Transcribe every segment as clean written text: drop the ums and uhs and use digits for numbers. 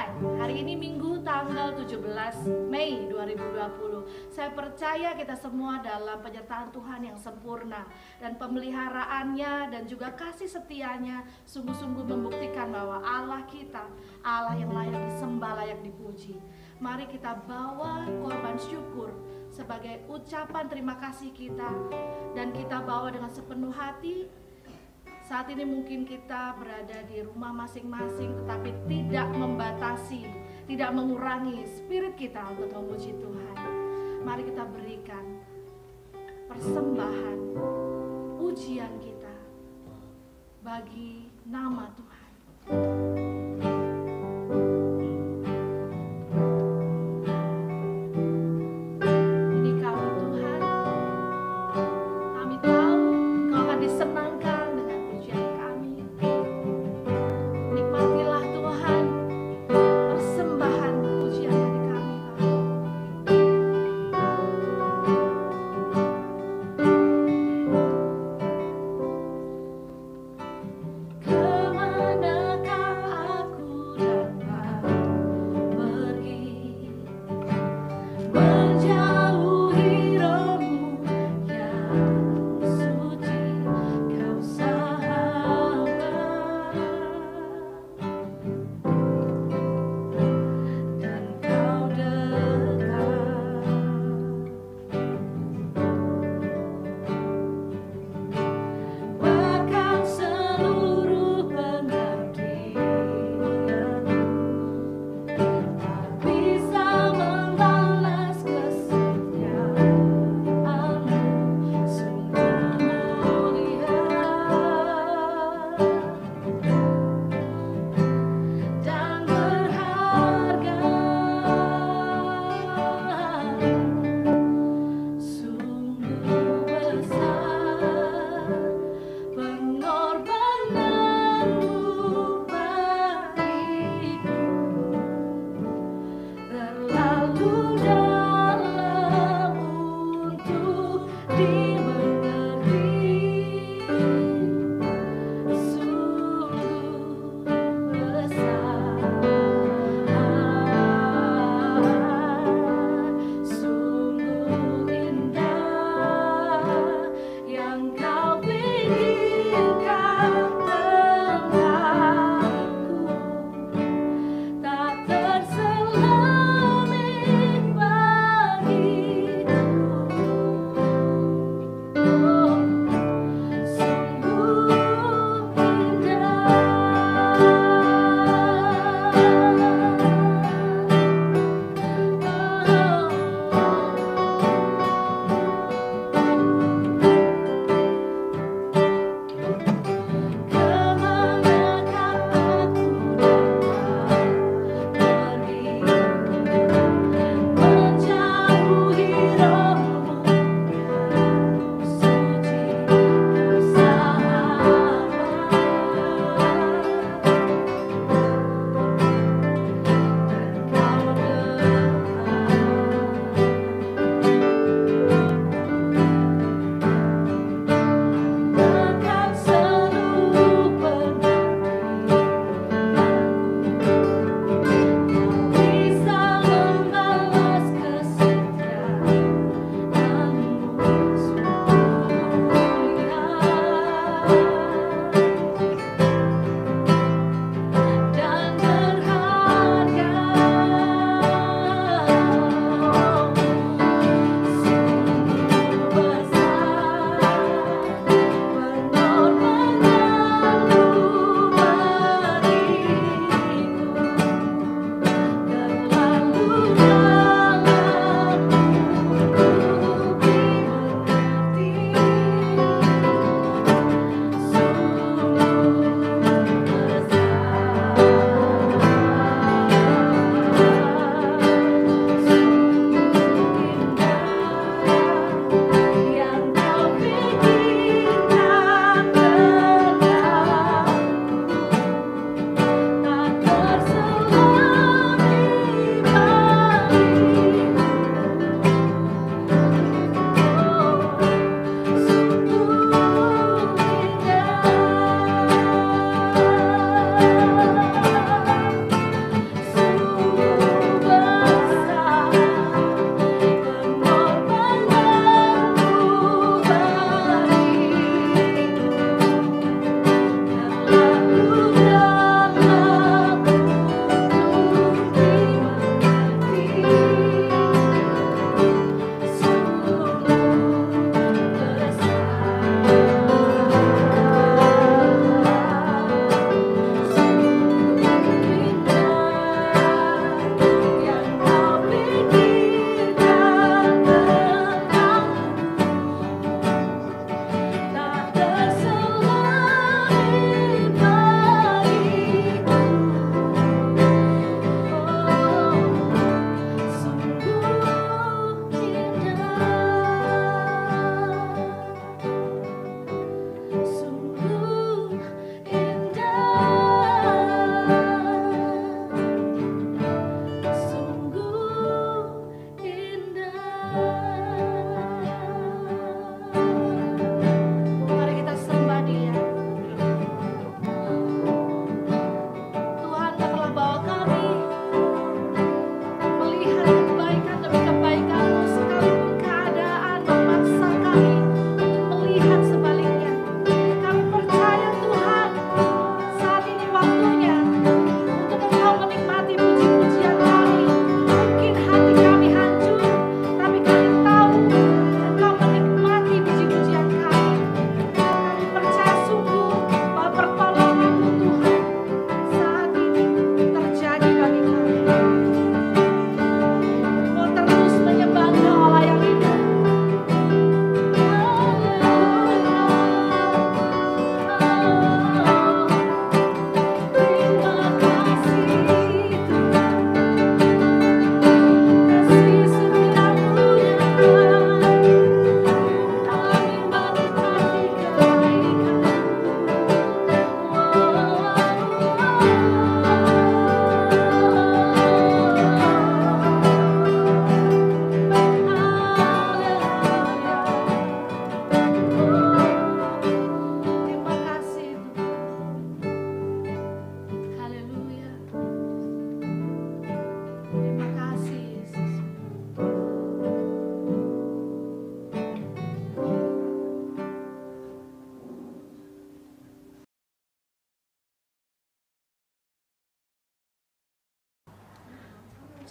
mulai. Hari ini Minggu tanggal 17 Mei 2020. Saya percaya kita semua dalam penyertaan Tuhan yang sempurna, dan pemeliharaannya dan juga kasih setianya sungguh-sungguh membuktikan bahwa Allah kita, Allah yang layak disembah, layak dipuji. Mari kita bawa korban syukur sebagai ucapan terima kasih kita, dan kita bawa dengan sepenuh hati. Saat ini mungkin kita berada di rumah masing-masing, tetapi tidak membatasi, tidak mengurangi spirit kita untuk memuji Tuhan. Mari kita berikan persembahan pujian kita bagi nama Tuhan. Ini kami Tuhan, kami tahu Engkau akan disenangkan. Nikmatilah Tuhan persembahan pujian dari kami, Bapa. Kemanakah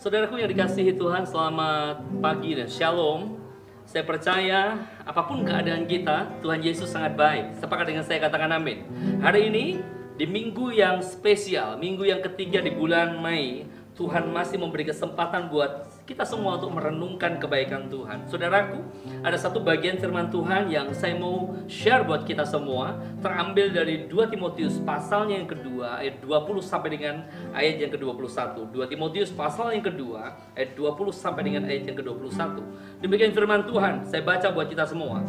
Saudaraku yang dikasihi Tuhan, selamat pagi dan shalom. Saya percaya apapun keadaan kita, Tuhan Yesus sangat baik. Sepakat dengan saya, katakan amin. Hari ini di minggu yang spesial, minggu yang ketiga di bulan Mei, Tuhan masih memberi kesempatan buat kita semua untuk merenungkan kebaikan Tuhan. Saudaraku, ada satu bagian firman Tuhan yang saya mau share buat kita semua, terambil dari 2 Timotius pasalnya yang kedua, ayat 20 sampai dengan ayat yang ke-21. 2 Timotius pasal yang kedua, ayat 20 sampai dengan ayat yang ke-21. Demikian firman Tuhan, saya baca buat kita semua.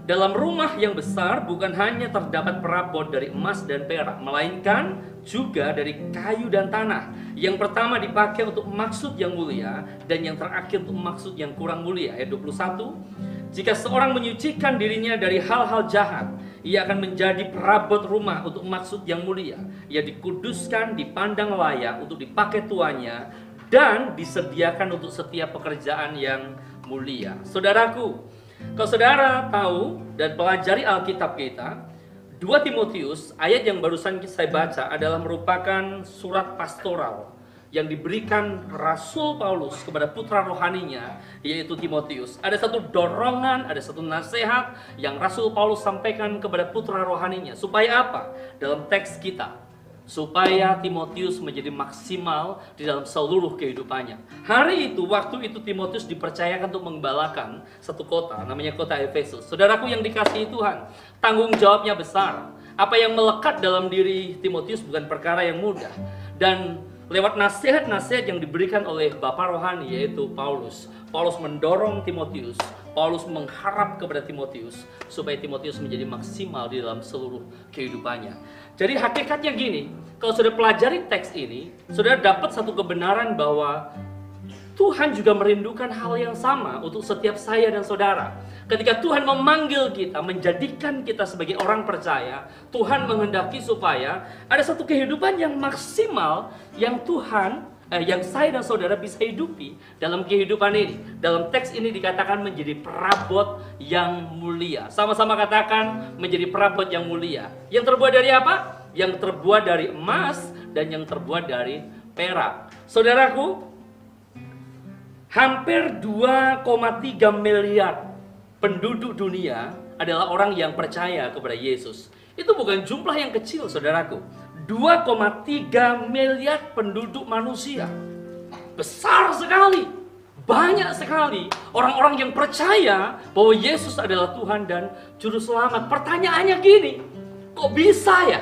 Dalam rumah yang besar bukan hanya terdapat perabot dari emas dan perak, melainkan juga dari kayu dan tanah. Yang pertama dipakai untuk maksud yang mulia, dan yang terakhir untuk maksud yang kurang mulia. Ayat 21, jika seorang menyucikan dirinya dari hal-hal jahat, ia akan menjadi perabot rumah untuk maksud yang mulia. Ia dikuduskan, dipandang layak untuk dipakai tuannya, dan disediakan untuk setiap pekerjaan yang mulia. Saudaraku, kalau saudara tahu dan pelajari Alkitab kita, 2 Timotius, ayat yang barusan saya baca adalah merupakan surat pastoral yang diberikan Rasul Paulus kepada putra rohaninya, yaitu Timotius. Ada satu dorongan, ada satu nasihat yang Rasul Paulus sampaikan kepada putra rohaninya. Supaya apa? Dalam teks kita, supaya Timotius menjadi maksimal di dalam seluruh kehidupannya. Hari itu, waktu itu Timotius dipercayakan untuk menggembalakan satu kota, namanya kota Efesus. Saudaraku yang dikasihi Tuhan, tanggung jawabnya besar. Apa yang melekat dalam diri Timotius bukan perkara yang mudah. Dan lewat nasihat-nasihat yang diberikan oleh Bapa rohani, yaitu Paulus, Paulus mendorong Timotius, Paulus mengharap kepada Timotius supaya Timotius menjadi maksimal di dalam seluruh kehidupannya. Jadi hakikatnya gini, kalau sudah pelajari teks ini, sudah dapat satu kebenaran bahwa Tuhan juga merindukan hal yang sama untuk setiap saya dan saudara. Ketika Tuhan memanggil kita, menjadikan kita sebagai orang percaya, Tuhan menghendaki supaya ada satu kehidupan yang maksimal yang yang saya dan saudara bisa hidupi dalam kehidupan ini. Dalam teks ini dikatakan menjadi perabot yang mulia. Sama-sama katakan menjadi perabot yang mulia. Yang terbuat dari apa? Yang terbuat dari emas dan yang terbuat dari perak. Saudaraku, hampir 2,3 miliar penduduk dunia adalah orang yang percaya kepada Yesus. Itu bukan jumlah yang kecil, saudaraku. 2,3 miliar penduduk manusia. Besar sekali. Banyak sekali orang-orang yang percaya bahwa Yesus adalah Tuhan dan Juru Selamat. Pertanyaannya gini, kok bisa ya?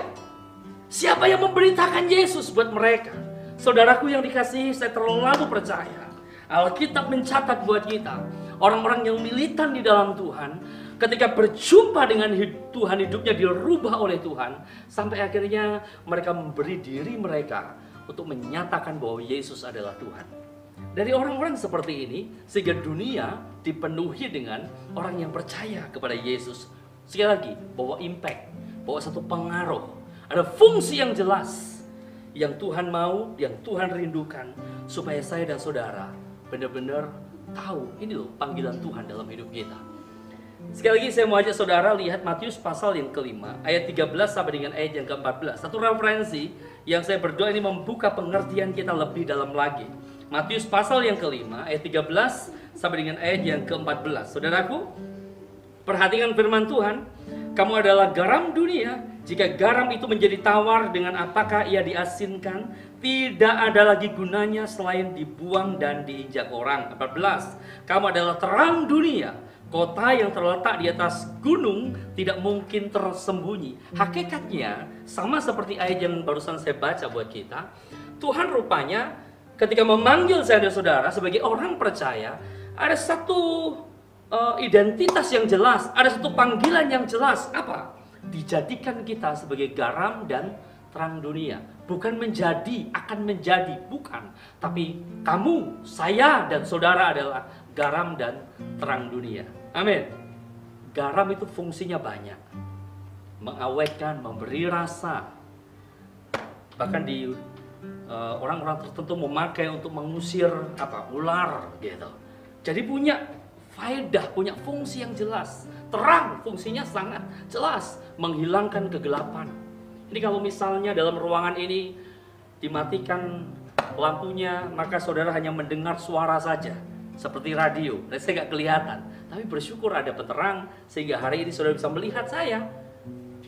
Siapa yang memberitakan Yesus buat mereka? Saudaraku yang dikasihi, saya terlalu percaya. Alkitab mencatat buat kita, orang-orang yang militan di dalam Tuhan, ketika berjumpa dengan Tuhan, hidupnya dirubah oleh Tuhan, sampai akhirnya mereka memberi diri mereka untuk menyatakan bahwa Yesus adalah Tuhan. Dari orang-orang seperti ini, sehingga dunia dipenuhi dengan orang yang percaya kepada Yesus. Sekali lagi, bawa impact, bawa satu pengaruh, ada fungsi yang jelas yang Tuhan mau, yang Tuhan rindukan, supaya saya dan saudara benar-benar tahu ini loh panggilan Tuhan dalam hidup kita. Sekali lagi saya mau ajak saudara lihat Matius pasal yang kelima, ayat 13 sampai dengan ayat yang ke-14. Satu referensi yang saya berdoa ini membuka pengertian kita lebih dalam lagi. Matius pasal yang kelima, ayat 13 sampai dengan ayat yang ke-14. Saudaraku, perhatikan firman Tuhan. Kamu adalah garam dunia. Jika garam itu menjadi tawar, dengan apakah ia diasinkan? Tidak ada lagi gunanya selain dibuang dan diinjak orang. 14. Kamu adalah terang dunia. Kota yang terletak di atas gunung tidak mungkin tersembunyi. Hakikatnya sama seperti ayat yang barusan saya baca buat kita. Tuhan rupanya ketika memanggil saya dan saudara sebagai orang percaya, ada satu identitas yang jelas, ada satu panggilan yang jelas. Apa? Dijadikan kita sebagai garam dan terang dunia. Bukan menjadi, akan menjadi, bukan. Tapi kamu, saya dan saudara adalah garam dan terang dunia. Amin. Garam itu fungsinya banyak. Mengawetkan, memberi rasa. Bahkan di orang-orang tertentu memakai untuk mengusir ular gitu. Jadi punya faedah, punya fungsi yang jelas. Terang fungsinya sangat jelas, menghilangkan kegelapan. Ini kalau misalnya dalam ruangan ini dimatikan gelap lampunya, maka saudara hanya mendengar suara saja, seperti radio, dan saya nggak kelihatan. Tapi bersyukur ada peterang, sehingga hari ini saudara bisa melihat saya.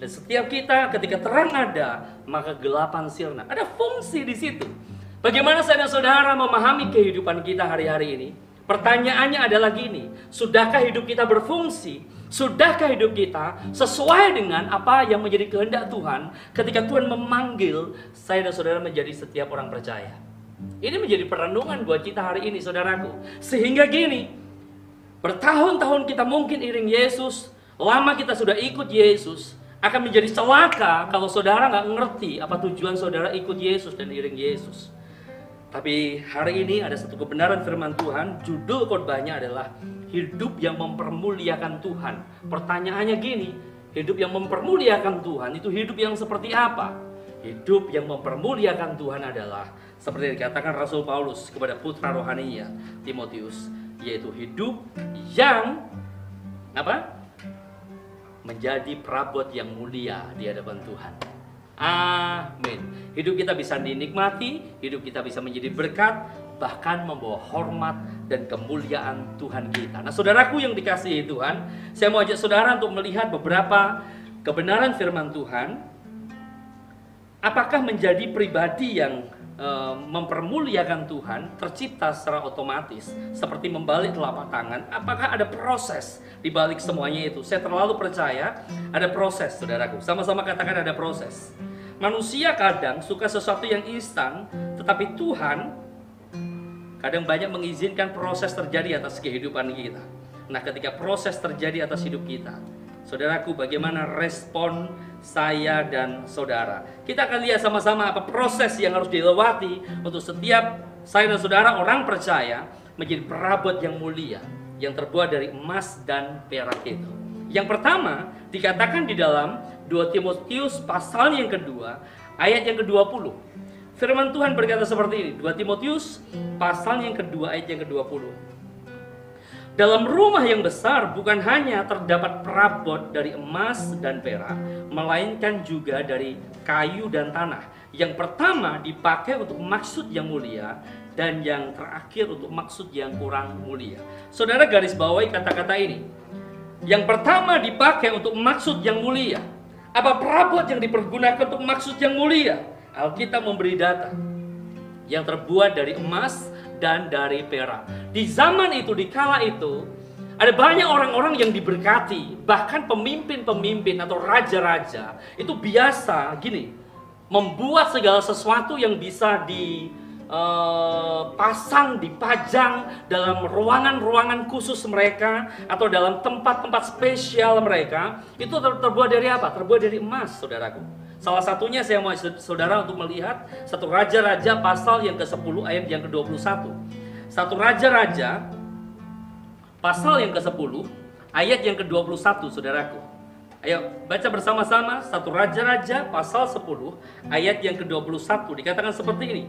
Dan setiap kita ketika terang ada, maka gelapan sirna. Ada fungsi di situ. Bagaimana saya dan saudara memahami kehidupan kita hari-hari ini? Pertanyaannya adalah gini, sudahkah hidup kita berfungsi? Sudahkah hidup kita sesuai dengan apa yang menjadi kehendak Tuhan ketika Tuhan memanggil saya dan saudara menjadi setiap orang percaya? Ini menjadi perenungan buat kita hari ini, saudaraku. Sehingga gini, bertahun-tahun kita mungkin iring Yesus, lama kita sudah ikut Yesus, akan menjadi celaka kalau saudara nggak ngerti apa tujuan saudara ikut Yesus dan iring Yesus. Tapi hari ini ada satu kebenaran firman Tuhan, judul khotbahnya adalah hidup yang mempermuliakan Tuhan. Pertanyaannya gini, hidup yang mempermuliakan Tuhan itu hidup yang seperti apa? Hidup yang mempermuliakan Tuhan adalah seperti dikatakan Rasul Paulus kepada putra rohaninya Timotius, yaitu hidup yang apa? Menjadi perabot yang mulia di hadapan Tuhan. Amin. Hidup kita bisa dinikmati, hidup kita bisa menjadi berkat, bahkan membawa hormat dan kemuliaan Tuhan kita. Nah, saudaraku yang dikasihi Tuhan, saya mau ajak saudara untuk melihat beberapa kebenaran firman Tuhan. Apakah menjadi pribadi yang mempermuliakan Tuhan tercipta secara otomatis seperti membalik telapak tangan? Apakah ada proses di balik semuanya itu? Saya terlalu percaya ada proses, saudaraku. Sama-sama katakan ada proses. Manusia kadang suka sesuatu yang instan, tetapi Tuhan kadang banyak mengizinkan proses terjadi atas kehidupan kita. Nah, ketika proses terjadi atas hidup kita, saudaraku, bagaimana respon saya dan saudara? Kita akan lihat sama-sama apa proses yang harus dilewati untuk setiap saya dan saudara orang percaya menjadi perabot yang mulia, yang terbuat dari emas dan perak itu. Yang pertama dikatakan di dalam 2 Timotius pasal yang kedua ayat yang ke-20. Firman Tuhan berkata seperti ini, 2 Timotius pasal yang kedua ayat yang ke-20. Dalam rumah yang besar bukan hanya terdapat perabot dari emas dan perak, melainkan juga dari kayu dan tanah. Yang pertama dipakai untuk maksud yang mulia, dan yang terakhir untuk maksud yang kurang mulia. Saudara garis bawahi kata-kata ini. Yang pertama dipakai untuk maksud yang mulia. Apa perabot yang dipergunakan untuk maksud yang mulia? Alkitab memberi data yang terbuat dari emas dan dari perak. Di zaman itu, di kala itu, ada banyak orang-orang yang diberkati. Bahkan pemimpin-pemimpin atau raja-raja itu biasa gini, membuat segala sesuatu yang bisa dipasang, dipajang dalam ruangan-ruangan khusus mereka atau dalam tempat-tempat spesial mereka. Itu terbuat dari apa? Terbuat dari emas, saudaraku. Salah satunya saya mau saudara untuk melihat satu Raja-Raja pasal yang ke-10 ayat yang ke-21. Satu Raja-Raja pasal yang ke-10 ayat yang ke-21, saudaraku. Ayo baca bersama-sama satu Raja-Raja pasal 10 ayat yang ke-21. Dikatakan seperti ini.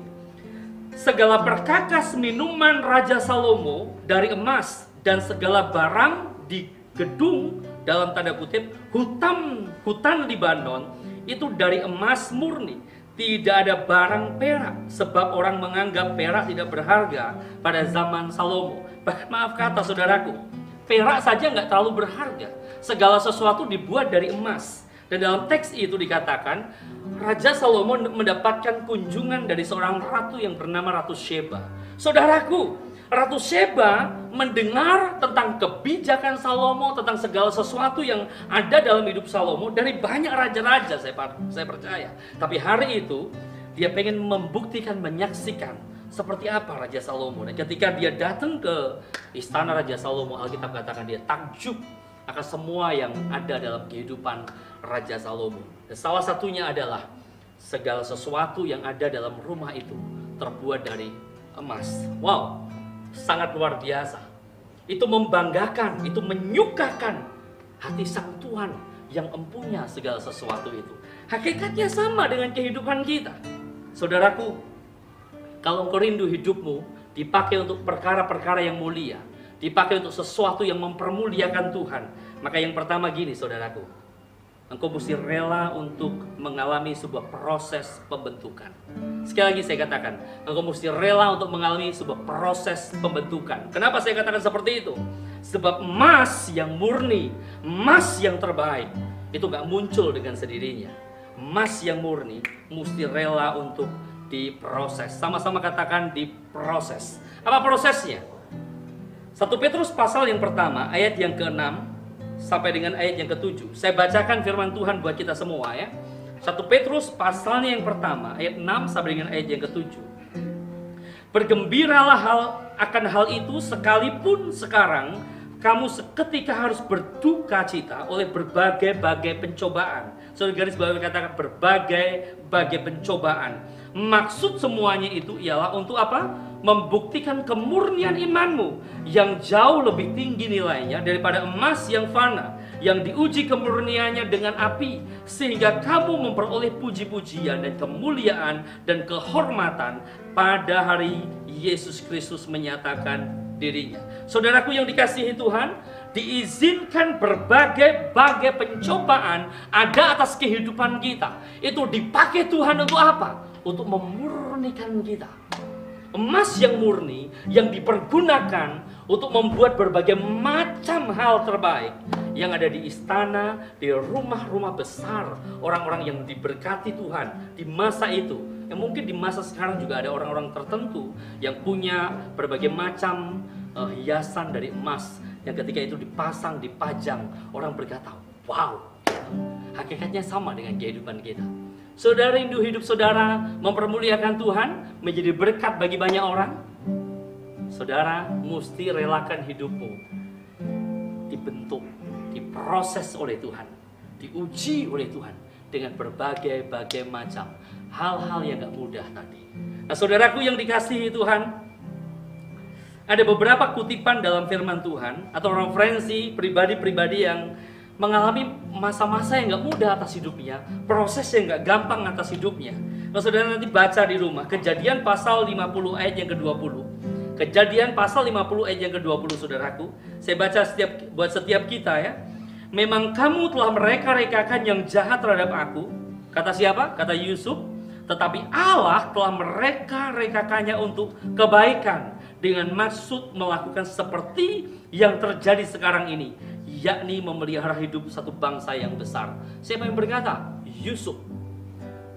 Segala perkakas minuman Raja Salomo dari emas, dan segala barang di gedung dalam tanda kutip hutan Libanon itu dari emas murni. Tidak ada barang perak, sebab orang menganggap perak tidak berharga pada zaman Salomo. Maaf kata saudaraku, perak saja nggak terlalu berharga. Segala sesuatu dibuat dari emas. Dan dalam teks itu dikatakan Raja Salomo mendapatkan kunjungan dari seorang ratu yang bernama Ratu Sheba. Saudaraku, Ratu Sheba mendengar tentang kebijakan Salomo, tentang segala sesuatu yang ada dalam hidup Salomo dari banyak raja-raja, saya percaya. Tapi hari itu dia pengen membuktikan, menyaksikan seperti apa Raja Salomo. Dan ketika dia datang ke istana Raja Salomo, Alkitab katakan dia takjub akan semua yang ada dalam kehidupan Raja Salomo. Dan salah satunya adalah segala sesuatu yang ada dalam rumah itu terbuat dari emas. Wow, sangat luar biasa. Itu membanggakan, itu menyukakan hati Sang Tuhan yang empunya segala sesuatu itu. Hakikatnya sama dengan kehidupan kita. Saudaraku, kalau engkau rindu hidupmu dipakai untuk perkara-perkara yang mulia, dipakai untuk sesuatu yang mempermuliakan Tuhan, maka yang pertama gini, saudaraku, engkau mesti rela untuk mengalami sebuah proses pembentukan. Sekali lagi saya katakan, engkau mesti rela untuk mengalami sebuah proses pembentukan. Kenapa saya katakan seperti itu? Sebab emas yang murni, emas yang terbaik, itu gak muncul dengan sendirinya. Emas yang murni mesti rela untuk diproses. Sama-sama katakan diproses. Apa prosesnya? 1 Petrus pasal yang pertama ayat yang ke-6 sampai dengan ayat yang ke-7. Saya bacakan firman Tuhan buat kita semua ya. 1 Petrus pasalnya yang pertama ayat 6 sampai dengan ayat yang ke-7. Bergembiralah akan hal itu sekalipun sekarang kamu seketika harus berduka cita oleh berbagai-bagai pencobaan. Saudara garis bawahi katakan berbagai-bagai pencobaan. Maksud semuanya itu ialah untuk apa? Membuktikan kemurnian imanmu yang jauh lebih tinggi nilainya daripada emas yang fana, yang diuji kemurniannya dengan api, sehingga kamu memperoleh puji-pujian dan kemuliaan dan kehormatan pada hari Yesus Kristus menyatakan dirinya. Saudaraku yang dikasihi Tuhan, diizinkan berbagai-bagai pencobaan ada atas kehidupan kita. Itu dipakai Tuhan untuk apa? Untuk memurnikan kita. Emas yang murni yang dipergunakan untuk membuat berbagai macam hal terbaik yang ada di istana, di rumah-rumah besar, orang-orang yang diberkati Tuhan di masa itu. Yang mungkin di masa sekarang juga ada orang-orang tertentu yang punya berbagai macam hiasan dari emas yang ketika itu dipasang, dipajang, orang berkata, wow, hakikatnya sama dengan kehidupan kita. Saudara rindu hidup saudara mempermuliakan Tuhan, menjadi berkat bagi banyak orang. Saudara mesti relakan hidupmu dibentuk, diproses oleh Tuhan, diuji oleh Tuhan dengan berbagai macam hal-hal yang gak mudah tadi. Nah saudaraku yang dikasihi Tuhan, ada beberapa kutipan dalam firman Tuhan atau referensi pribadi-pribadi yang mengalami masa-masa yang gak mudah atas hidupnya, proses yang gak gampang atas hidupnya. Kalau saudara nanti baca di rumah, Kejadian pasal 50 ayat yang ke-20. Kejadian pasal 50 ayat yang ke-20 saudaraku. Saya baca buat setiap kita ya. Memang kamu telah mereka-rekakan yang jahat terhadap aku. Kata siapa? Kata Yusuf. Tetapi Allah telah mereka-rekakannya untuk kebaikan, dengan maksud melakukan seperti yang terjadi sekarang ini, yakni memelihara hidup satu bangsa yang besar. Siapa yang berkata? Yusuf.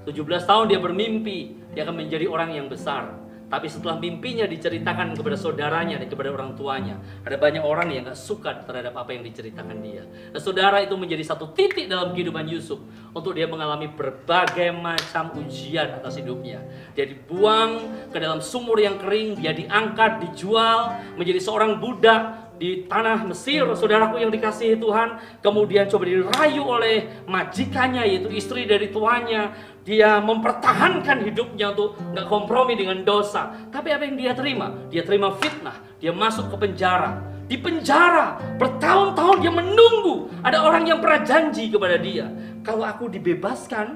17 tahun dia bermimpi, dia akan menjadi orang yang besar. Tapi setelah mimpinya diceritakan kepada saudaranya dan kepada orang tuanya, ada banyak orang yang gak suka terhadap apa yang diceritakan dia. Nah, saudara, itu menjadi satu titik dalam kehidupan Yusuf untuk dia mengalami berbagai macam ujian atas hidupnya. Dia dibuang ke dalam sumur yang kering, dia diangkat, dijual menjadi seorang budak di tanah Mesir, saudaraku yang dikasihi Tuhan. Kemudian coba dirayu oleh majikannya, yaitu istri dari tuannya. Dia mempertahankan hidupnya untuk gak kompromi dengan dosa. Tapi apa yang dia terima? Dia terima fitnah. Dia masuk ke penjara. Di penjara bertahun-tahun dia menunggu ada orang yang pernah janji kepada dia, kalau aku dibebaskan,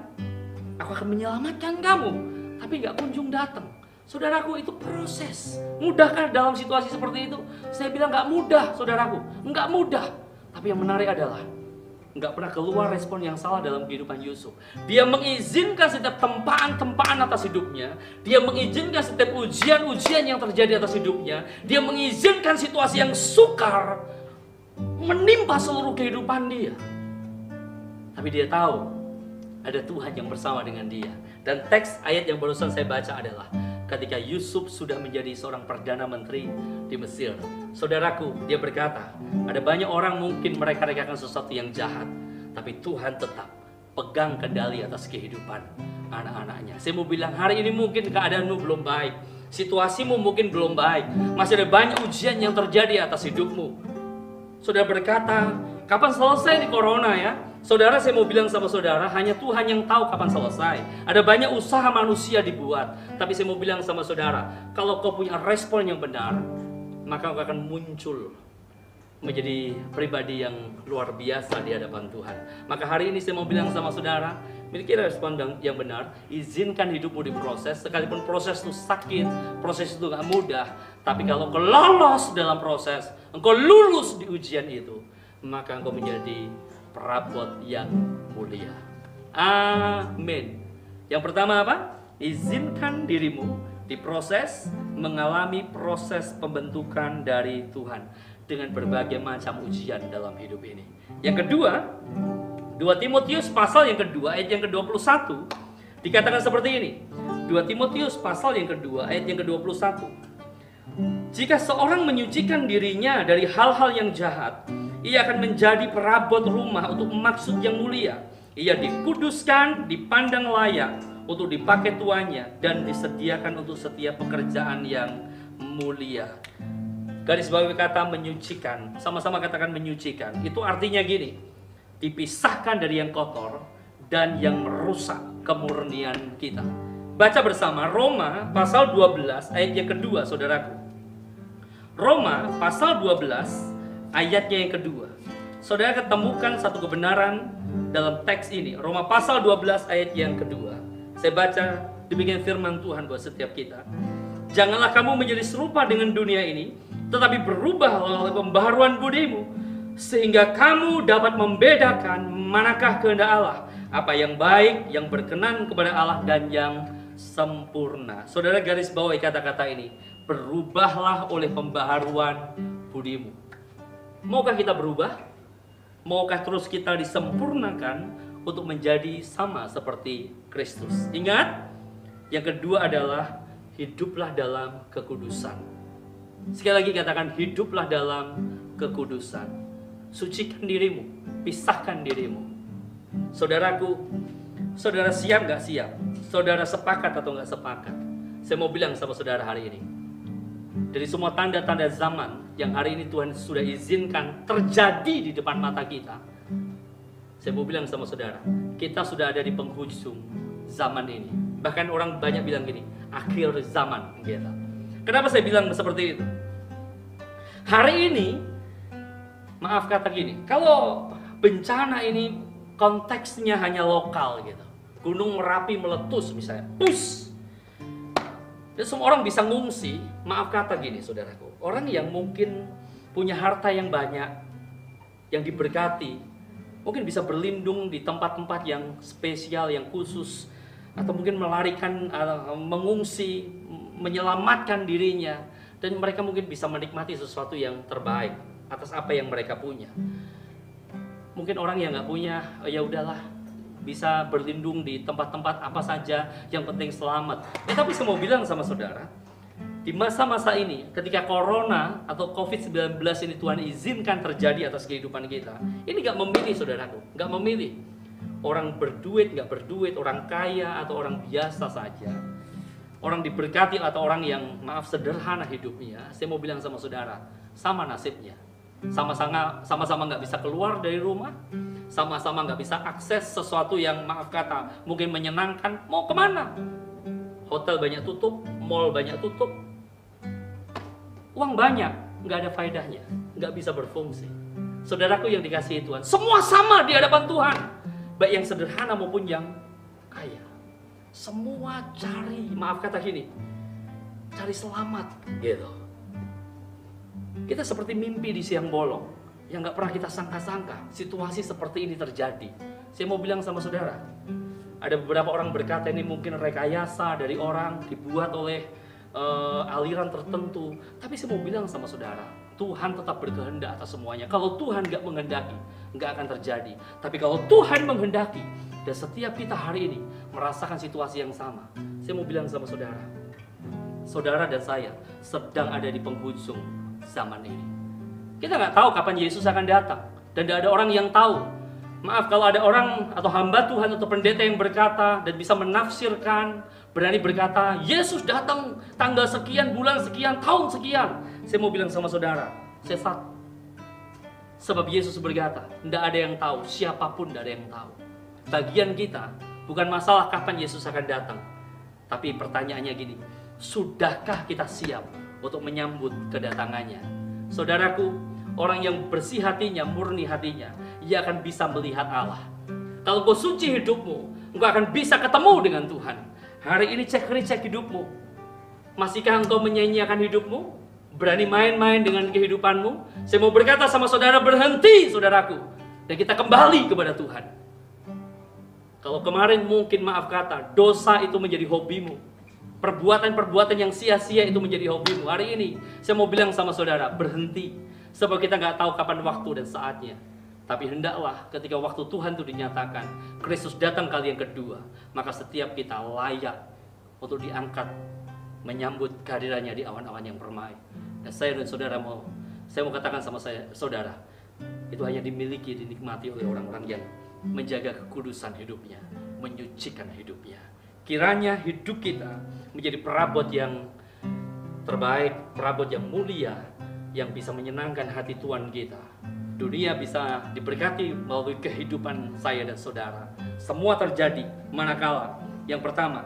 aku akan menyelamatkan kamu. Tapi gak kunjung datang. Saudaraku, itu proses. Mudahkah dalam situasi seperti itu? Saya bilang gak mudah, saudaraku. Enggak mudah. Tapi yang menarik adalah nggak pernah keluar respon yang salah dalam kehidupan Yusuf. Dia mengizinkan setiap tempaan-tempaan atas hidupnya. Dia mengizinkan setiap ujian-ujian yang terjadi atas hidupnya. Dia mengizinkan situasi yang sukar menimpa seluruh kehidupan dia. Tapi dia tahu ada Tuhan yang bersama dengan dia. Dan teks ayat yang barusan saya baca adalah ketika Yusuf sudah menjadi seorang perdana menteri di Mesir. Saudaraku, dia berkata, ada banyak orang mungkin mereka rekakan sesuatu yang jahat, tapi Tuhan tetap pegang kendali atas kehidupan anak-anaknya. Saya mau bilang, hari ini mungkin keadaanmu belum baik, situasimu mungkin belum baik, masih ada banyak ujian yang terjadi atas hidupmu. Saudara berkata, kapan selesai nih corona ya? Saudara, saya mau bilang sama saudara, hanya Tuhan yang tahu kapan selesai. Ada banyak usaha manusia dibuat, tapi saya mau bilang sama saudara, kalau kau punya respon yang benar, maka kau akan muncul menjadi pribadi yang luar biasa di hadapan Tuhan. Maka hari ini saya mau bilang sama saudara, miliki respon yang benar, izinkan hidupmu diproses, sekalipun proses itu sakit, proses itu gak mudah, tapi kalau engkau lolos dalam proses, engkau lulus di ujian itu, maka engkau menjadi perabot yang mulia. Amin. Yang pertama apa? Izinkan dirimu diproses, mengalami proses pembentukan dari Tuhan dengan berbagai macam ujian dalam hidup ini. Yang kedua, 2 Timotius pasal yang kedua ayat yang ke-21 dikatakan seperti ini. 2 Timotius pasal yang kedua ayat yang ke-21. Jika seorang menyucikan dirinya dari hal-hal yang jahat, ia akan menjadi perabot rumah untuk maksud yang mulia. Ia dikuduskan, dipandang layak untuk dipakai tuannya, dan disediakan untuk setiap pekerjaan yang mulia. Garis bawahi kata menyucikan, sama-sama katakan menyucikan. Itu artinya gini, dipisahkan dari yang kotor dan yang merusak kemurnian kita. Baca bersama Roma pasal 12 ayat yang kedua, saudaraku. Roma pasal 12 ayatnya yang kedua. Saudara ketemukan satu kebenaran dalam teks ini. Roma pasal 12 ayat yang kedua. Saya baca, demikian firman Tuhan buat setiap kita. Janganlah kamu menjadi serupa dengan dunia ini, tetapi berubahlah oleh pembaharuan budimu, sehingga kamu dapat membedakan manakah kehendak Allah, apa yang baik, yang berkenan kepada Allah, dan yang sempurna. Saudara garis bawahi kata-kata ini, berubahlah oleh pembaharuan budimu. Maukah kita berubah? Maukah terus kita disempurnakan untuk menjadi sama seperti Kristus? Ingat, yang kedua adalah hiduplah dalam kekudusan. Sekali lagi katakan, hiduplah dalam kekudusan. Sucikan dirimu, pisahkan dirimu. Saudaraku, saudara siap gak siap? Saudara sepakat atau gak sepakat? Saya mau bilang sama saudara hari ini, dari semua tanda-tanda zaman yang hari ini Tuhan sudah izinkan terjadi di depan mata kita, saya mau bilang sama saudara, kita sudah ada di penghujung zaman ini. Bahkan orang banyak bilang gini, akhir zaman gitu. Kenapa saya bilang seperti itu? Hari ini, maaf kata gini, kalau bencana ini konteksnya hanya lokal gitu, Gunung Merapi meletus misalnya, pus, dan semua orang bisa ngungsi. Maaf kata gini saudaraku, orang yang mungkin punya harta yang banyak, yang diberkati, mungkin bisa berlindung di tempat-tempat yang spesial, yang khusus, atau mungkin melarikan, mengungsi, menyelamatkan dirinya, dan mereka mungkin bisa menikmati sesuatu yang terbaik atas apa yang mereka punya. Mungkin orang yang nggak punya, ya udahlah, bisa berlindung di tempat-tempat apa saja, yang penting selamat. Tapi saya mau bilang sama saudara, di masa-masa ini, ketika corona atau COVID-19 ini Tuhan izinkan terjadi atas kehidupan kita, ini gak memilih saudaraku, gak memilih orang berduit, gak berduit, orang kaya atau orang biasa saja, orang diberkati atau orang yang maaf sederhana hidupnya. Saya mau bilang sama saudara, sama nasibnya, sama-sama gak bisa keluar dari rumah, sama-sama gak bisa akses sesuatu yang maaf kata mungkin menyenangkan. Mau kemana? Hotel banyak tutup, mall banyak tutup, uang banyak, nggak ada faedahnya, nggak bisa berfungsi. Saudaraku yang dikasihi Tuhan, semua sama di hadapan Tuhan, baik yang sederhana maupun yang kaya. Semua cari, maaf kata gini, cari selamat, gitu. Kita seperti mimpi di siang bolong, yang nggak pernah kita sangka-sangka. Situasi seperti ini terjadi. Saya mau bilang sama saudara, ada beberapa orang berkata ini mungkin rekayasa dari orang, dibuat oleh aliran tertentu. Tapi saya mau bilang sama saudara, Tuhan tetap berkehendak atas semuanya. Kalau Tuhan gak menghendaki, gak akan terjadi. Tapi kalau Tuhan menghendaki, dan setiap kita hari ini merasakan situasi yang sama, saya mau bilang sama saudara, saudara dan saya sedang ada di penghujung zaman ini. Kita gak tahu kapan Yesus akan datang, dan gak ada orang yang tahu. Maaf kalau ada orang atau hamba Tuhan atau pendeta yang berkata dan bisa menafsirkan, berani berkata, Yesus datang tanggal sekian, bulan sekian, tahun sekian. Saya mau bilang sama saudara, sesat. Sebab Yesus berkata, tidak ada yang tahu, siapapun tidak ada yang tahu. Bagian kita bukan masalah kapan Yesus akan datang, tapi pertanyaannya gini, sudahkah kita siap untuk menyambut kedatangannya? Saudaraku, orang yang bersih hatinya, murni hatinya, ia akan bisa melihat Allah. Kalau kau suci hidupmu, engkau akan bisa ketemu dengan Tuhan. Hari ini cek hidupmu. Masihkah engkau menyanyiakan hidupmu? Berani main-main dengan kehidupanmu? Saya mau berkata sama saudara, berhenti saudaraku. dan kita kembali kepada Tuhan. Kalau kemarin mungkin maaf kata, dosa itu menjadi hobimu, perbuatan-perbuatan yang sia-sia itu menjadi hobimu. Hari ini saya mau bilang sama saudara, berhenti. Sebab kita nggak tahu kapan waktu dan saatnya. Tapi hendaklah ketika waktu Tuhan itu dinyatakan, Kristus datang kali yang kedua, maka setiap kita layak untuk diangkat, menyambut kehadirannya di awan-awan yang permai. Dan saya dan saudara saya mau katakan sama saudara, itu hanya dimiliki, dinikmati oleh orang-orang yang menjaga kekudusan hidupnya, menyucikan hidupnya. Kiranya hidup kita menjadi perabot yang terbaik, perabot yang mulia, yang bisa menyenangkan hati Tuhan kita. Dunia bisa diberkati melalui kehidupan saya dan saudara. Semua terjadi manakala yang pertama,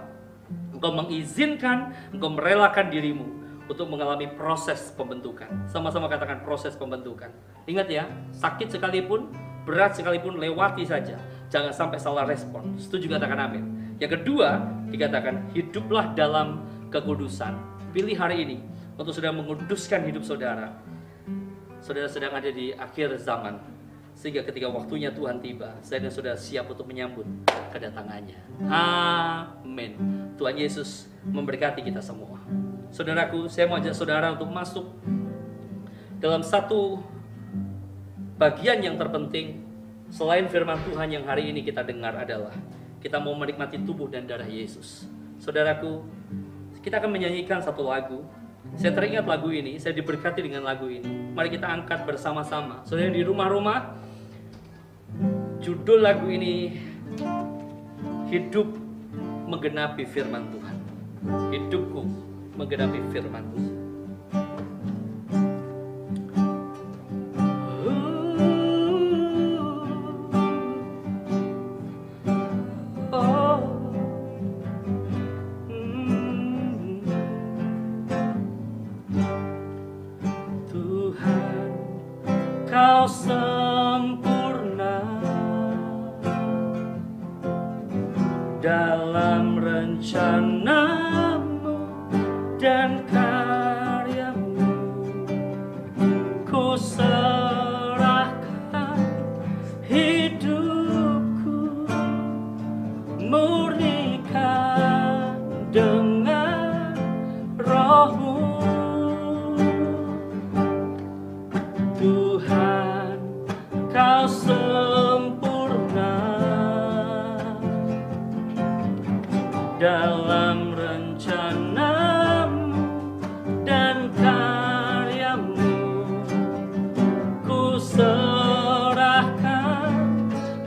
engkau mengizinkan, engkau merelakan dirimu untuk mengalami proses pembentukan. Sama-sama katakan proses pembentukan. Ingat ya, sakit sekalipun, berat sekalipun, lewati saja. Jangan sampai salah respon. Setuju, katakan amin. Yang kedua, dikatakan hiduplah dalam kekudusan. Pilih hari ini untuk sudah menguduskan hidup saudara. Saudara sedang ada di akhir zaman, sehingga ketika waktunya Tuhan tiba, saya dan saudara siap untuk menyambut kedatangannya. Amin. Tuhan Yesus memberkati kita semua. Saudaraku, saya mau ajak saudara untuk masuk dalam satu bagian yang terpenting. Selain firman Tuhan yang hari ini kita dengar adalah kita mau menikmati tubuh dan darah Yesus. Saudaraku, kita akan menyanyikan satu lagu. Saya teringat lagu ini, saya diberkati dengan lagu ini. Mari kita angkat bersama-sama. Saudara di rumah-rumah, judul lagu ini Hidup Menggenapi Firman Tuhan. Hidupku menggenapi firman Tuhan. Kau sempurna dalam rencanamu dan karyamu. Ku serahkan hidupku, murnikan dengan rohmu. Tuhan, kau sempurna dalam rencanamu dan karyamu. Ku serahkan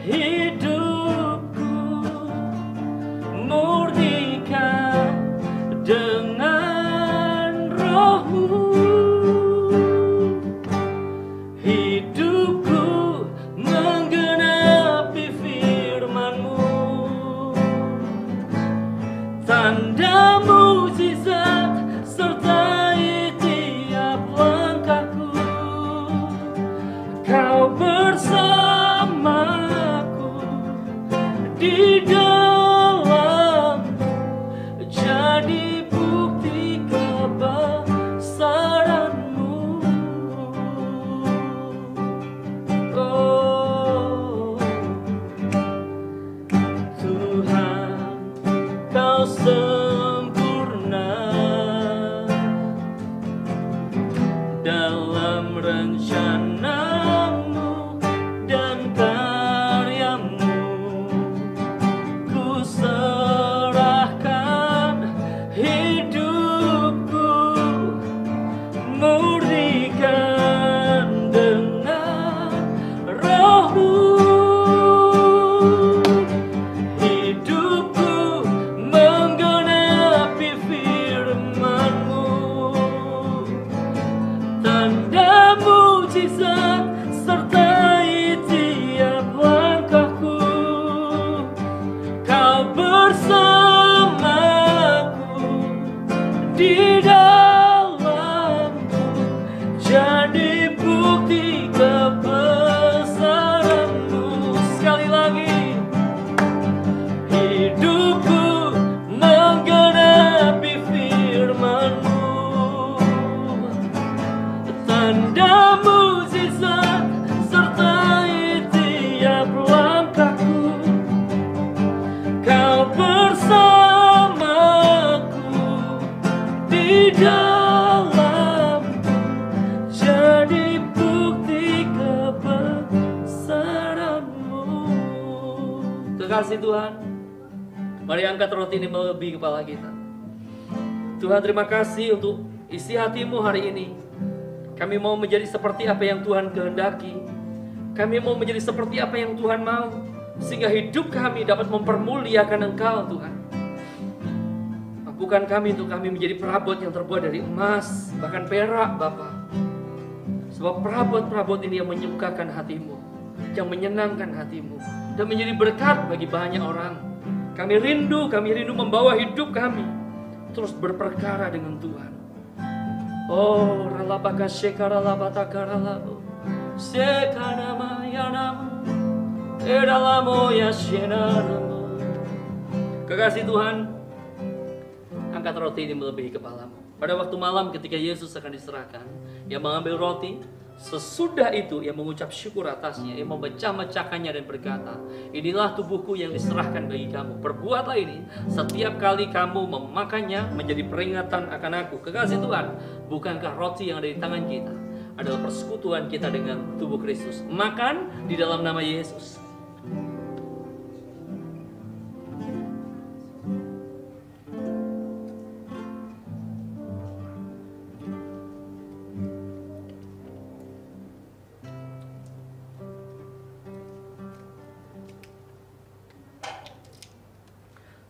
hidupku, murnikan dengan rohmu. Hidupku menggenapi firman-Mu, tanda mukjizat sertai tiap langkahku. Kau bersamaku di dalamku, jadi bukti kebesaran-Mu. Tuhan, kau sempurna dalam rencanamu dan karyamu. Ku serahkan hidupku, murnikan dengan rohmu. Hidupku menggenapi firman-Mu, tanda mukjizat sertai tiap langkahku. Kau bersamaku di dalamku, jadi bukti kebesaran-Mu. Sekali lagi, hidupku menggenapi firman-Mu, tanda mukjizat kasih Tuhan. Mari angkat roti ini melebihi kepala kita. Tuhan, terima kasih untuk isi hati-Mu hari ini. Kami mau menjadi seperti apa yang Tuhan kehendaki. Kami mau menjadi seperti apa yang Tuhan mau, sehingga hidup kami dapat mempermuliakan Engkau, Tuhan. Mampukan kami untuk kami menjadi perabot yang terbuat dari emas, bahkan perak, Bapa. Sebab perabot-perabot ini yang menyukakan hati-Mu, yang menyenangkan hati-Mu, dan menjadi berkat bagi banyak orang. Kami rindu membawa hidup kami terus berperkara dengan Tuhan. Oh, ralabaka shekara labataka ralabo, sekanama yanamu, edalamo yashenaramo. Kekasih Tuhan, angkat roti ini melebihi kepalamu. Pada waktu malam ketika Yesus akan diserahkan, Ia mengambil roti. Sesudah itu Ia mengucap syukur atasnya. Ia memecah-mecahkannya dan berkata, inilah tubuhku yang diserahkan bagi kamu. Perbuatlah ini setiap kali kamu memakannya menjadi peringatan akan aku. Kekasih Tuhan, bukankah roti yang ada di tangan kita adalah persekutuan kita dengan tubuh Kristus? Makan di dalam nama Yesus.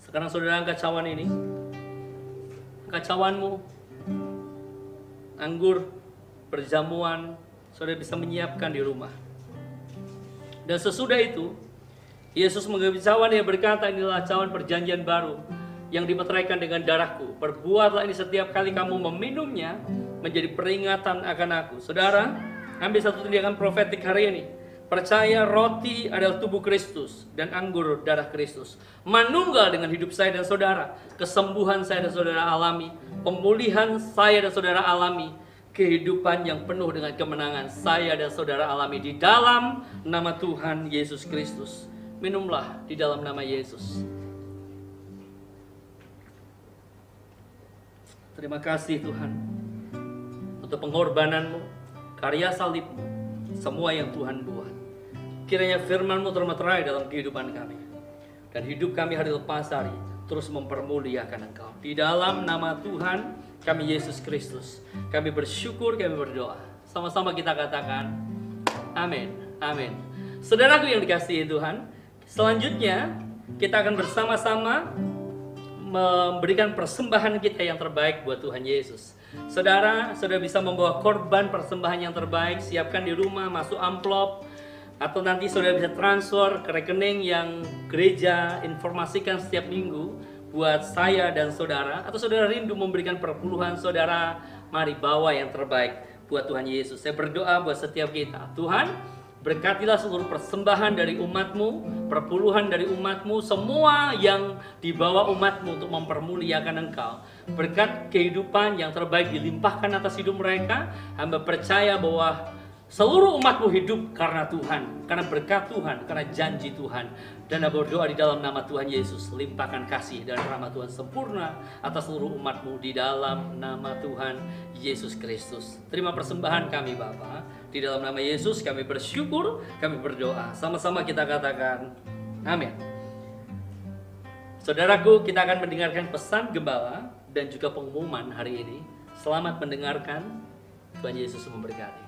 Sekarang saudara angkat cawan ini. Angkat cawanmu. Anggur, perjamuan, saudara bisa menyiapkan di rumah. Dan sesudah itu, Yesus mengambil cawan yang berkata, inilah cawan perjanjian baru yang dimeteraikan dengan darahku. Perbuatlah ini setiap kali kamu meminumnya menjadi peringatan akan aku. Saudara, ambil satu tindakan profetik hari ini. Percaya roti adalah tubuh Kristus dan anggur darah Kristus. Manunggal dengan hidup saya dan saudara. Kesembuhan saya dan saudara alami. Pemulihan saya dan saudara alami. Kehidupan yang penuh dengan kemenangan saya dan saudara alami di dalam nama Tuhan Yesus Kristus. Minumlah di dalam nama Yesus. Terima kasih Tuhan untuk pengorbananmu, karya salibmu, semua yang Tuhan buat. Kiranya firman-Mu termeterai dalam kehidupan kami. Dan hidup kami hari lepas hari terus mempermuliakan Engkau. Di dalam nama Tuhan kami Yesus Kristus, kami bersyukur, kami berdoa. Sama-sama kita katakan, amin, amin. Saudaraku yang dikasihi Tuhan, selanjutnya kita akan bersama-sama memberikan persembahan kita yang terbaik buat Tuhan Yesus. Saudara bisa membawa korban persembahan yang terbaik, siapkan di rumah, masuk amplop, atau nanti saudara bisa transfer ke rekening yang gereja informasikan setiap minggu buat saya dan saudara. Atau saudara rindu memberikan perpuluhan saudara, mari bawa yang terbaik buat Tuhan Yesus. Saya berdoa buat setiap kita. Tuhan, berkatilah seluruh persembahan dari umat-Mu, perpuluhan dari umat-Mu, semua yang dibawa umat-Mu untuk mempermuliakan Engkau. Berkat kehidupan yang terbaik dilimpahkan atas hidup mereka. Hamba percaya bahwa seluruh umat-Mu hidup karena Tuhan, karena berkat Tuhan, karena janji Tuhan. Dan berdoa di dalam nama Tuhan Yesus, limpahkan kasih dan rahmat Tuhan sempurna atas seluruh umat-Mu di dalam nama Tuhan Yesus Kristus. Terima persembahan kami Bapa. Di dalam nama Yesus kami bersyukur, kami berdoa. Sama-sama kita katakan, amin. Saudaraku, kita akan mendengarkan pesan gembala dan juga pengumuman hari ini. Selamat mendengarkan, Tuhan Yesus memberkati.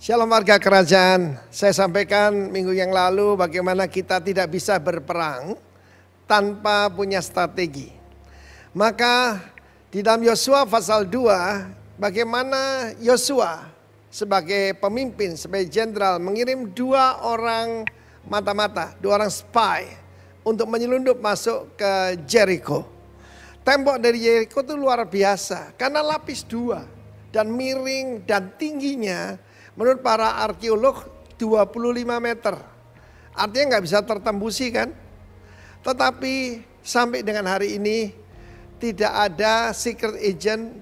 Shalom warga kerajaan, saya sampaikan minggu yang lalu bagaimana kita tidak bisa berperang tanpa punya strategi. Maka di dalam Yosua pasal 2, bagaimana Yosua sebagai pemimpin, sebagai jenderal mengirim 2 orang mata-mata, 2 orang spy untuk menyelundup masuk ke Jericho. Tembok dari Jericho itu luar biasa karena lapis 2 dan miring dan tingginya menurut para arkeolog 25 meter. Artinya nggak bisa tertembusi kan? Tetapi sampai dengan hari ini tidak ada secret agent,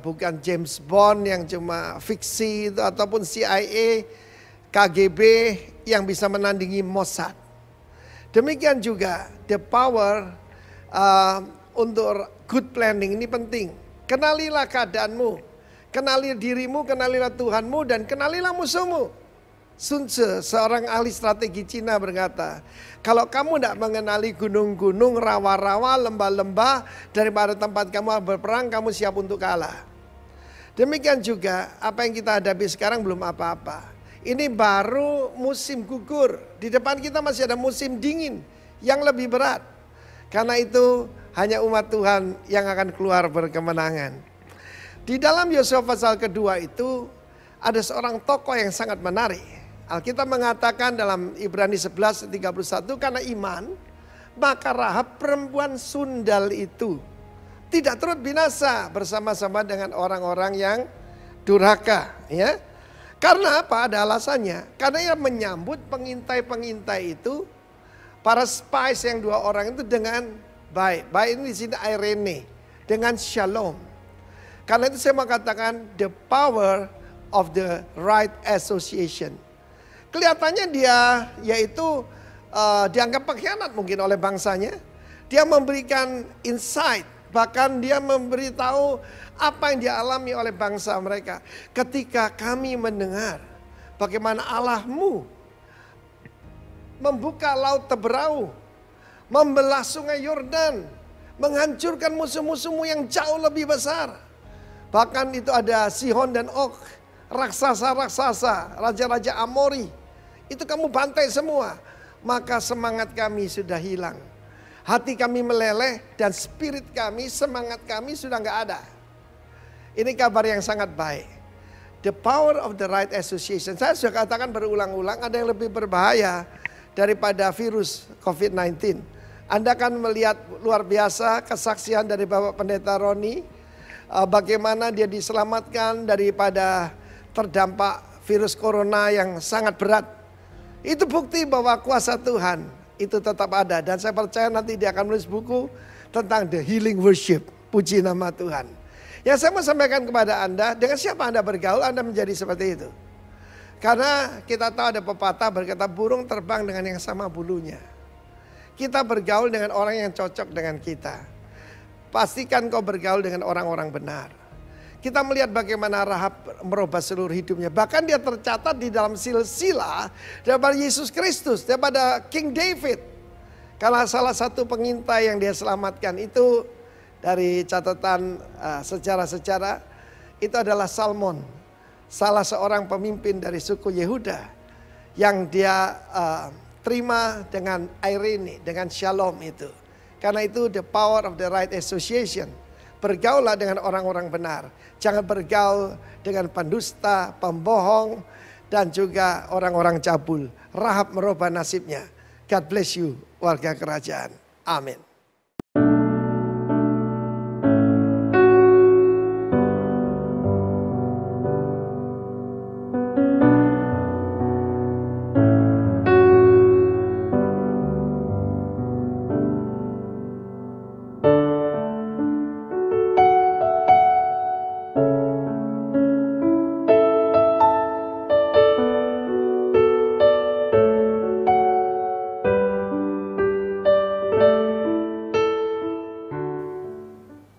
bukan James Bond yang cuma fiksi itu, ataupun CIA, KGB yang bisa menandingi Mossad. Demikian juga the power untuk good planning ini penting. Kenalilah keadaanmu, kenali dirimu, kenalilah Tuhanmu, dan kenalilah musuhmu. Sun Tzu, seorang ahli strategi Cina berkata, kalau kamu tidak mengenali gunung-gunung, rawa-rawa, lembah-lembah, daripada tempat kamu berperang, kamu siap untuk kalah. Demikian juga apa yang kita hadapi sekarang belum apa-apa. Ini baru musim gugur, di depan kita masih ada musim dingin yang lebih berat. Karena itu hanya umat Tuhan yang akan keluar berkemenangan. Di dalam Yosua pasal kedua itu ada seorang tokoh yang sangat menarik. Alkitab mengatakan dalam Ibrani 11:31, karena iman maka Rahab perempuan sundal itu tidak turut binasa bersama-sama dengan orang-orang yang durhaka, ya. Karena apa? Ada alasannya. Karena ia menyambut pengintai-pengintai itu, para spies yang 2 orang itu dengan baik. Baik ini di sini Irene, dengan shalom. Karena itu saya mau katakan the power of the right association. Kelihatannya dia yaitu dianggap pengkhianat mungkin oleh bangsanya. Dia memberikan insight, bahkan dia memberitahu apa yang dialami oleh bangsa mereka. Ketika kami mendengar bagaimana Allahmu membuka laut Teberau, membelah sungai Yordan, menghancurkan musuh-musuhmu yang jauh lebih besar. Bahkan itu ada Sihon dan Og, raksasa-raksasa, raja-raja Amori. Itu kamu bantai semua. Maka semangat kami sudah hilang. Hati kami meleleh dan spirit kami, semangat kami sudah nggak ada. Ini kabar yang sangat baik. The power of the right association. Saya sudah katakan berulang-ulang, ada yang lebih berbahaya daripada virus COVID-19. Anda akan melihat luar biasa kesaksian dari Bapak Pendeta Roni. Bagaimana dia diselamatkan daripada terdampak virus corona yang sangat berat. Itu bukti bahwa kuasa Tuhan itu tetap ada. Dan saya percaya nanti dia akan menulis buku tentang the healing worship. Puji nama Tuhan. Yang saya mau sampaikan kepada Anda, dengan siapa Anda bergaul, Anda menjadi seperti itu. Karena kita tahu ada pepatah berkata burung terbang dengan yang sama bulunya. Kita bergaul dengan orang yang cocok dengan kita. Pastikan kau bergaul dengan orang-orang benar. Kita melihat bagaimana Rahab merubah seluruh hidupnya. Bahkan dia tercatat di dalam silsilah daripada Yesus Kristus, daripada King David. Karena salah satu pengintai yang dia selamatkan itu dari catatan sejarah-sejarah itu adalah Salmon. Salah seorang pemimpin dari suku Yehuda yang dia terima dengan Irene, dengan shalom itu. Karena itu the power of the right association. Bergaullah dengan orang-orang benar. Jangan bergaul dengan pendusta, pembohong, dan juga orang-orang cabul. Rahab merubah nasibnya. God bless you, warga kerajaan. Amin.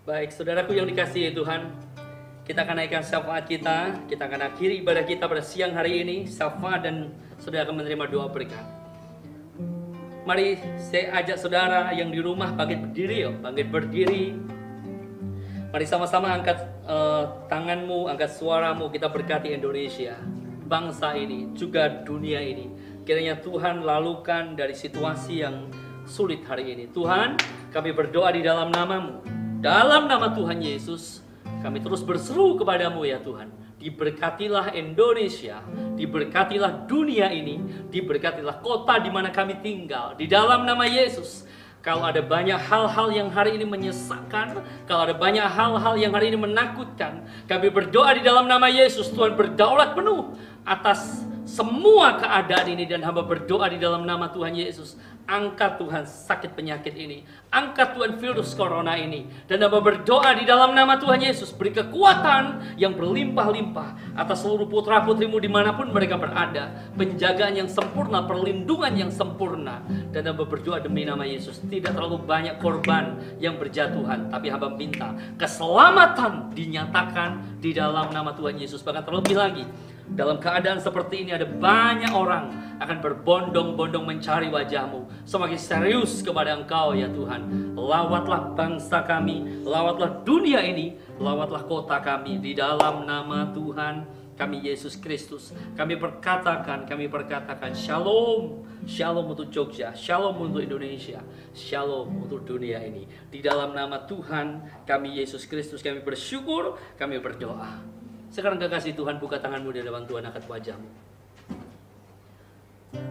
Baik, saudaraku yang dikasihi Tuhan, kita akan naikkan syafaat kita akan akhiri ibadah kita pada siang hari ini, syafaat, dan saudara akan menerima doa berkat. Mari saya ajak saudara yang di rumah bangkit berdiri, bangkit berdiri. Mari sama-sama angkat tanganmu, angkat suaramu, kita berkati Indonesia, bangsa ini, juga dunia ini. Kiranya Tuhan lalukan dari situasi yang sulit hari ini. Tuhan, kami berdoa di dalam nama-Mu. Dalam nama Tuhan Yesus, kami terus berseru kepadamu ya Tuhan. Diberkatilah Indonesia, diberkatilah dunia ini, diberkatilah kota di mana kami tinggal. Di dalam nama Yesus, kalau ada banyak hal-hal yang hari ini menyesakkan, kalau ada banyak hal-hal yang hari ini menakutkan, kami berdoa di dalam nama Yesus, Tuhan berdaulat penuh atas semua keadaan ini, dan hamba berdoa di dalam nama Tuhan Yesus, angkat Tuhan sakit penyakit ini, angkat Tuhan virus corona ini, dan hamba berdoa di dalam nama Tuhan Yesus, beri kekuatan yang berlimpah-limpah atas seluruh putra-putrimu dimanapun mereka berada, penjagaan yang sempurna, perlindungan yang sempurna, dan hamba berdoa demi nama Yesus, tidak terlalu banyak korban yang berjatuhan, tapi hamba minta keselamatan dinyatakan di dalam nama Tuhan Yesus. Bahkan terlebih lagi, dalam keadaan seperti ini ada banyak orang akan berbondong-bondong mencari wajah-Mu. Semakin serius kepada Engkau ya Tuhan. Lawatlah bangsa kami, lawatlah dunia ini, lawatlah kota kami di dalam nama Tuhan kami Yesus Kristus. Kami perkatakan shalom. Shalom untuk Jogja, shalom untuk Indonesia, shalom untuk dunia ini. Di dalam nama Tuhan kami Yesus Kristus kami bersyukur, kami berdoa. Sekarang kekasih Tuhan, buka tanganmu di depan Tuhan, angkat wajahmu.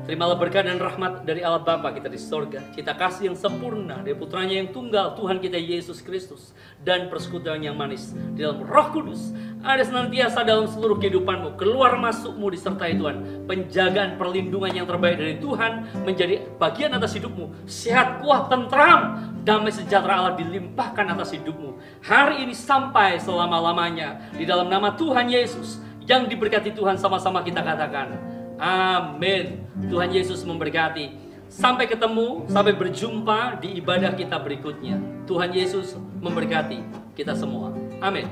Terimalah berkat dan rahmat dari Allah Bapa kita di sorga, cita kasih yang sempurna dari putranya yang tunggal, Tuhan kita Yesus Kristus, dan persekutuan yang manis di dalam Roh Kudus ada senantiasa dalam seluruh kehidupanmu. Keluar masukmu disertai Tuhan. Penjagaan perlindungan yang terbaik dari Tuhan menjadi bagian atas hidupmu. Sehat, kuat, tentram, damai sejahtera Allah dilimpahkan atas hidupmu hari ini sampai selama-lamanya. Di dalam nama Tuhan Yesus yang diberkati Tuhan, sama-sama kita katakan amin. Tuhan Yesus memberkati. Sampai ketemu, sampai berjumpa di ibadah kita berikutnya. Tuhan Yesus memberkati kita semua. Amin.